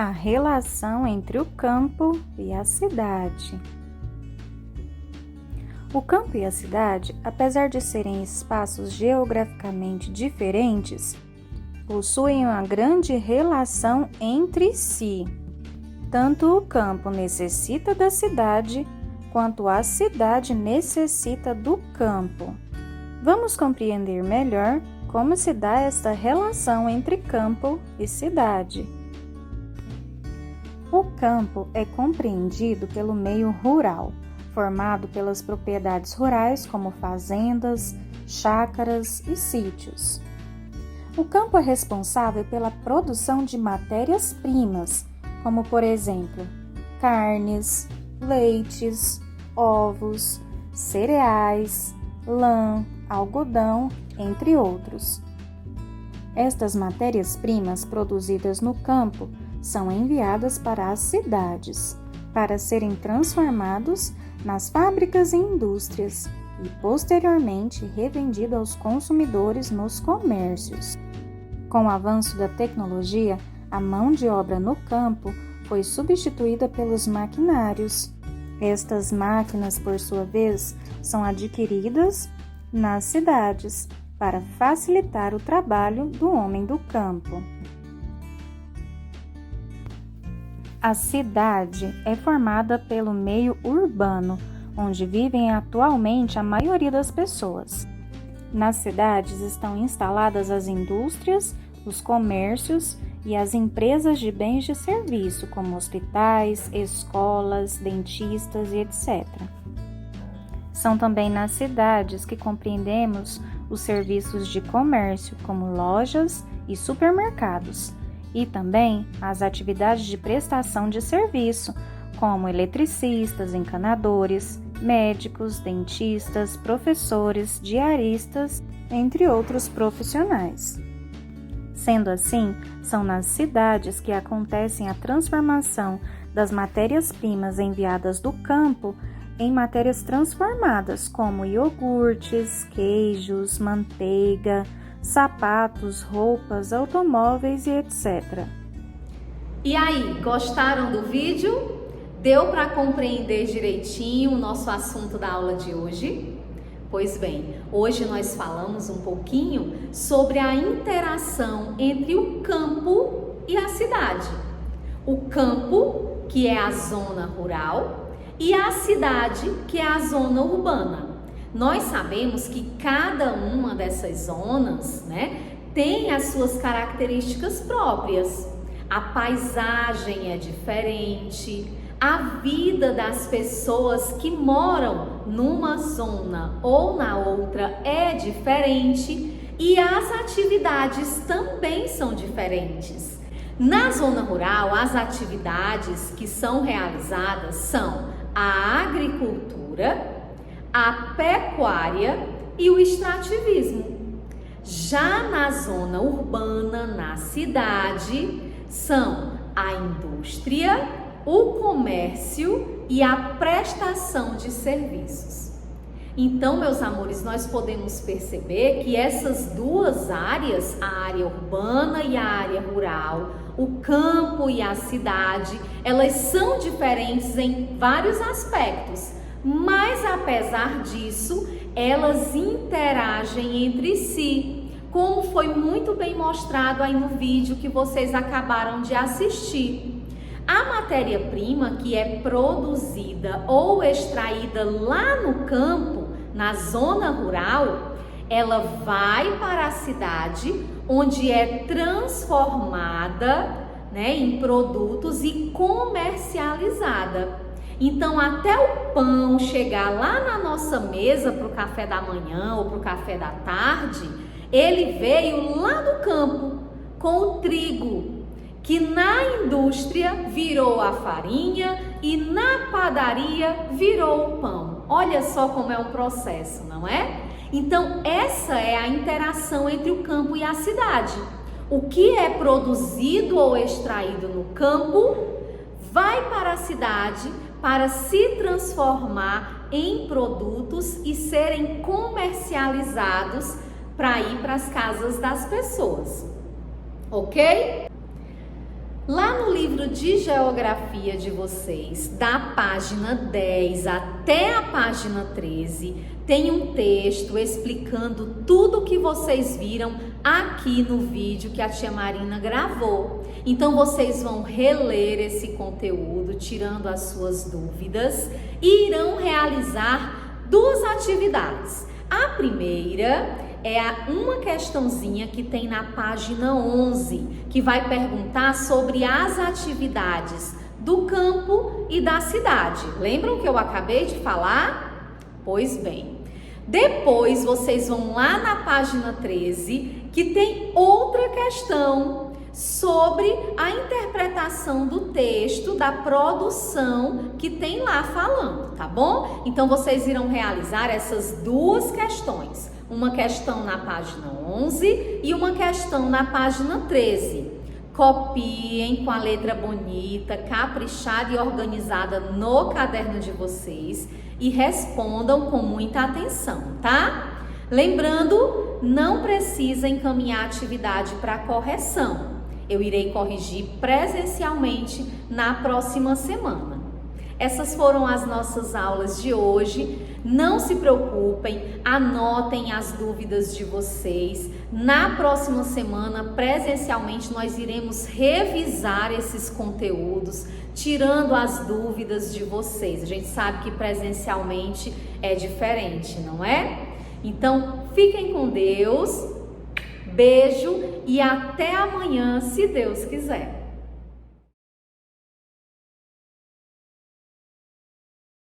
a relação entre o campo e a cidade. O campo e a cidade, apesar de serem espaços geograficamente diferentes, possuem uma grande relação entre si. Tanto o campo necessita da cidade, quanto a cidade necessita do campo. Vamos compreender melhor como se dá esta relação entre campo e cidade. O campo é compreendido pelo meio rural, formado pelas propriedades rurais como fazendas, chácaras e sítios. O campo é responsável pela produção de matérias-primas, como por exemplo, carnes, leites, ovos, cereais, lã, algodão, entre outros. Estas matérias-primas produzidas no campo são enviadas para as cidades, para serem transformados nas fábricas e indústrias e posteriormente revendido aos consumidores nos comércios. Com o avanço da tecnologia, a mão de obra no campo foi substituída pelos maquinários. Estas máquinas, por sua vez, são adquiridas nas cidades para facilitar o trabalho do homem do campo. A cidade é formada pelo meio urbano, onde vivem atualmente a maioria das pessoas. Nas cidades estão instaladas as indústrias, os comércios e as empresas de bens de serviço, como hospitais, escolas, dentistas e etc. São também nas cidades que compreendemos os serviços de comércio, como lojas e supermercados, e também as atividades de prestação de serviço, como eletricistas, encanadores, médicos, dentistas, professores, diaristas, entre outros profissionais. Sendo assim, são nas cidades que acontecem a transformação das matérias-primas enviadas do campo em matérias transformadas, como iogurtes, queijos, manteiga, sapatos, roupas, automóveis e etc. E aí, gostaram do vídeo? Deu para compreender direitinho o nosso assunto da aula de hoje? Pois bem, hoje nós falamos um pouquinho sobre a interação entre o campo e a cidade. O campo, que é a zona rural, e a cidade, que é a zona urbana. Nós sabemos que cada uma dessas zonas, tem as suas características próprias. A paisagem é diferente, a vida das pessoas que moram numa zona ou na outra é diferente e as atividades também são diferentes. Na zona rural, as atividades que são realizadas são a agricultura, a pecuária e o extrativismo. Já na zona urbana, na cidade, são a indústria, o comércio e a prestação de serviços. Então, meus amores, nós podemos perceber que essas duas áreas, a área urbana e a área rural, o campo e a cidade, elas são diferentes em vários aspectos, mas apesar disso, elas interagem entre si, como foi muito bem mostrado aí no vídeo que vocês acabaram de assistir. A matéria-prima que é produzida ou extraída lá no campo, na zona rural, ela vai para a cidade, onde é transformada, em produtos e comercializada. Então, até o pão chegar lá na nossa mesa para o café da manhã ou para o café da tarde, ele veio lá do campo com o trigo, que na indústria virou a farinha e na padaria virou o pão. Olha só como é um processo, não é? Então, essa é a interação entre o campo e a cidade. O que é produzido ou extraído no campo vai para a cidade para se transformar em produtos e serem comercializados para ir para as casas das pessoas. Ok? Lá no livro de geografia de vocês, da página 10 até a página 13, tem um texto explicando tudo o que vocês viram aqui no vídeo que a tia Marina gravou. Então vocês vão reler esse conteúdo, tirando as suas dúvidas, e irão realizar 2 atividades. A primeira é uma questãozinha que tem na página 11, que vai perguntar sobre as atividades do campo e da cidade. Lembram que eu acabei de falar? Pois bem, depois vocês vão lá na página 13, que tem outra questão sobre a interpretação do texto, da produção que tem lá falando, tá bom? Então vocês irão realizar essas 2 questões. Uma questão na página 11 e uma questão na página 13. Copiem com a letra bonita, caprichada e organizada no caderno de vocês e respondam com muita atenção, tá? Lembrando, não precisa encaminhar a atividade para correção. Eu irei corrigir presencialmente na próxima semana. Essas foram as nossas aulas de hoje. Não se preocupem, anotem as dúvidas de vocês. Na próxima semana, presencialmente, nós iremos revisar esses conteúdos, tirando as dúvidas de vocês. A gente sabe que presencialmente é diferente, não é? Então, fiquem com Deus, beijo e até amanhã, se Deus quiser.